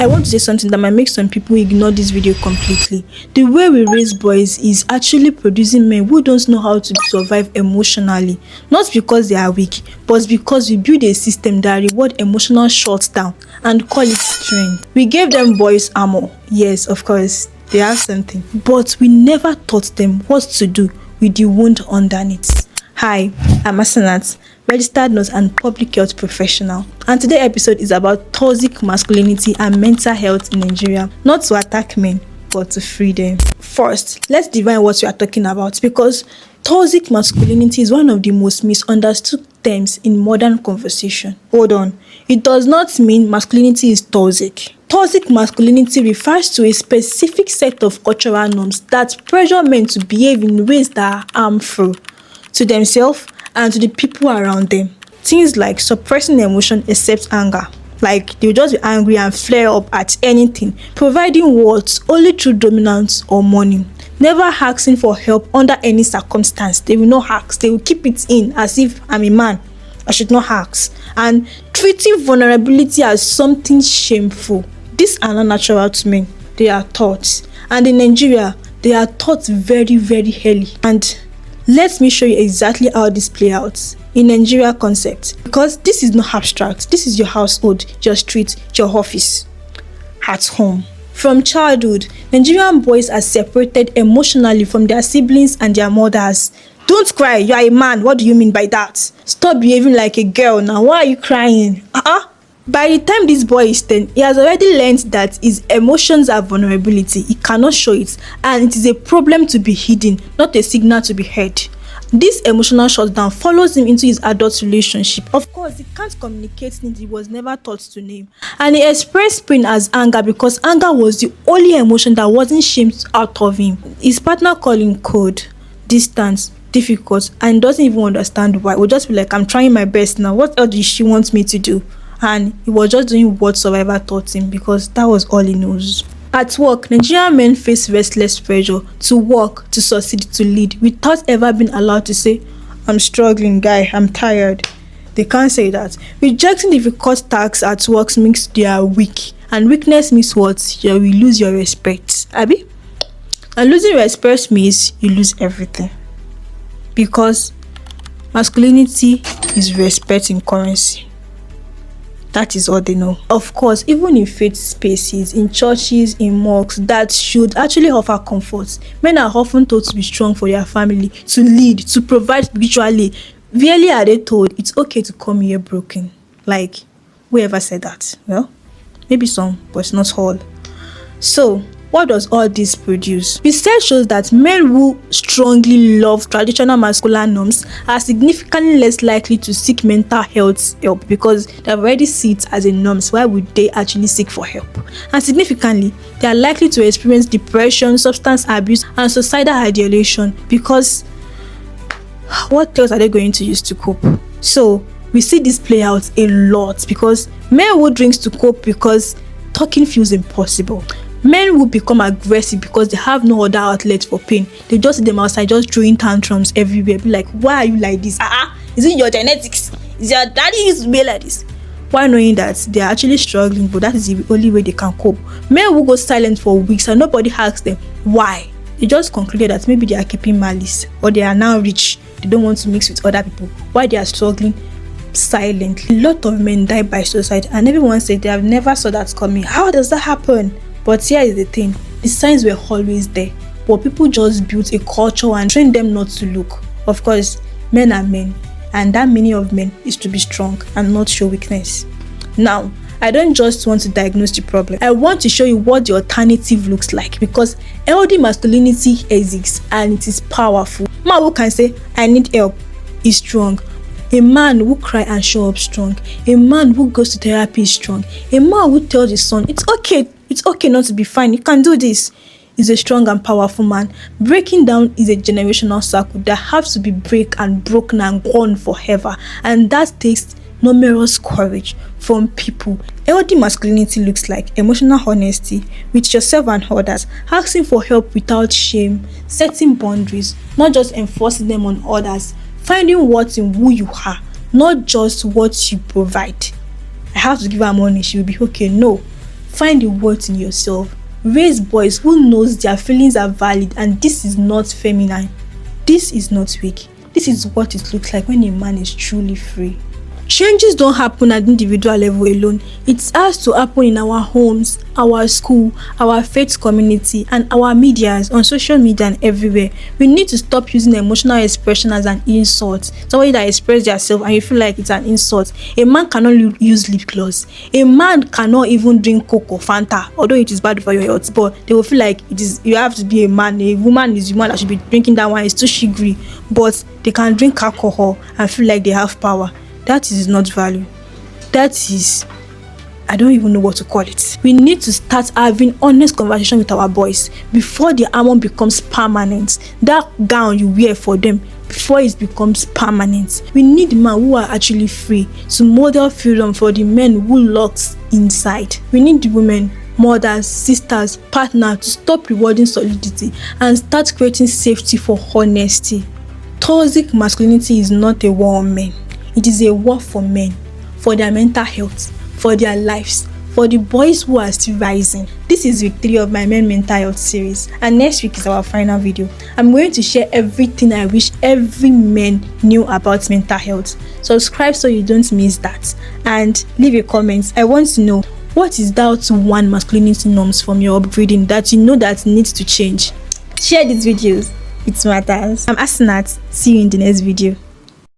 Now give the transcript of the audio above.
I want to say something that might make some people ignore this video completely. The way we raise boys is actually producing men who don't know how to survive emotionally. Not because they are weak, but because we build a system that reward emotional shutdown and call it strength. We gave them boys armor. Yes, of course, they have something. But we never taught them what to do with the wound underneath. Hi, I'm Hassanat, registered nurse and public health professional, and today's episode is about toxic masculinity and mental health in Nigeria, not to attack men but to free them. First, let's define what we are talking about, because toxic masculinity is one of the most misunderstood terms in modern conversation. Hold on, it does not mean masculinity is toxic. Toxic masculinity refers to a specific set of cultural norms that pressure men to behave in ways that are harmful to themselves and to the people around them. Things like suppressing emotion except anger, like they'll just be angry and flare up at anything, providing words only through dominance or money, never asking for help under any circumstance. They will not ask, they will keep it in as if I'm a man, I should not ask, and treating vulnerability as something shameful. These are not natural to men, they are taught, and in Nigeria they are taught very early. And let me show you exactly how this plays out in Nigeria concept, because this is not abstract. This is your household, your street, your office, at home. From childhood, Nigerian boys are separated emotionally from their siblings and their mothers. Don't cry, you are a man. What do you mean by that? Stop behaving like a girl now. Why are you crying? By the time this boy is 10, he has already learned that his emotions are vulnerability. He cannot show it, and it is a problem to be hidden, not a signal to be heard. This emotional shutdown follows him into his adult relationship. Of course, he can't communicate needs he was never taught to name. And he expressed pain as anger because anger was the only emotion that wasn't shamed out of him. His partner called him cold, distant, difficult, and doesn't even understand why. Will just be like, I'm trying my best now. What else does she want me to do? And he was just doing what survivor taught him because that was all he knows. At work, Nigerian men face restless pressure to work, to succeed, to lead, without ever being allowed to say, I'm struggling, guy, I'm tired. They can't say that. Rejecting difficult tasks at work means they are weak, and weakness means what? You will lose your respect. Abi? And losing respect means you lose everything, because masculinity is respect in currency. That is all they know. Of course, even in faith spaces, in churches, in mosques that should actually offer comfort, men are often told to be strong for their family, to lead, to provide spiritually. Rarely are they told it's okay to come here broken. Like, whoever said that? Well, maybe some, but not all. So, what does all this produce? Research shows that men who strongly love traditional masculine norms are significantly less likely to seek mental health help because they have already seen it as a norm. So why would they actually seek for help? And significantly, they are likely to experience depression, substance abuse, and suicidal ideation because what else are they going to use to cope? So we see this play out a lot because men who drink to cope because talking feels impossible. Men will become aggressive because they have no other outlet for pain. They just see them outside just throwing tantrums everywhere. Be like, why are you like this? Is it your genetics? Is your daddy used to be like this? Why knowing that they are actually struggling, but that is the only way they can cope. Men will go silent for weeks and nobody asks them why. They just concluded that maybe they are keeping malice or they are now rich. They don't want to mix with other people. Why they are struggling silently. A lot of men die by suicide and everyone said they have never saw that coming. How does that happen? But here is the thing, the signs were always there, but people just built a culture and trained them not to look. Of course, men are men, and that meaning of men is to be strong and not show weakness. Now, I don't just want to diagnose the problem. I want to show you what the alternative looks like, because healthy masculinity exists and it is powerful. A man who can say, I need help, is strong. A man who cry and show up strong. A man who goes to therapy is strong. A man who tells his son, it's okay not to be fine, you can do this, is a strong and powerful man. Breaking down is a generational circle that has to be broken and gone forever, and that takes numerous courage from people. Healthy masculinity looks like emotional honesty with yourself and others, asking for help without shame, setting boundaries, not just enforcing them on others, finding what in who you are, not just what you provide. I have to give her money, she will be okay. No, Find the worth in yourself. Raise boys who knows their feelings are valid, and this is not feminine. This is not weak. This is what it looks like when a man is truly free. Changes don't happen at individual level alone. It has to happen in our homes, our school, our faith community, and our medias, on social media and everywhere. We need to stop using emotional expression as an insult. Somebody that expresses themselves and you feel like it's an insult. A man cannot use lip gloss. A man cannot even drink Coke or Fanta, although it is bad for your health. But they will feel like it is. You have to be a man. A woman is the one that should be drinking that one. It's too sugary. But they can drink alcohol and feel like they have power. That is not value. That is, I don't even know what to call it. We need to start having honest conversation with our boys before the armor becomes permanent. That gown you wear for them, before it becomes permanent. We need men who are actually free to model freedom for the men who locks inside. We need the women, mothers, sisters, partners to stop rewarding solidity and start creating safety for honesty. Toxic masculinity is not a war on men. It is a war for men, for their mental health, for their lives, for the boys who are still rising. This is week 3 of my men mental health series, and next week is our final video. I'm going to share everything I wish every man knew about mental health. Subscribe so you don't miss that, and leave a comment. I want to know, what is that one masculinity norms from your upbringing that you know that needs to change? Share these videos. It matters. I'm Hassanat. See you in the next video.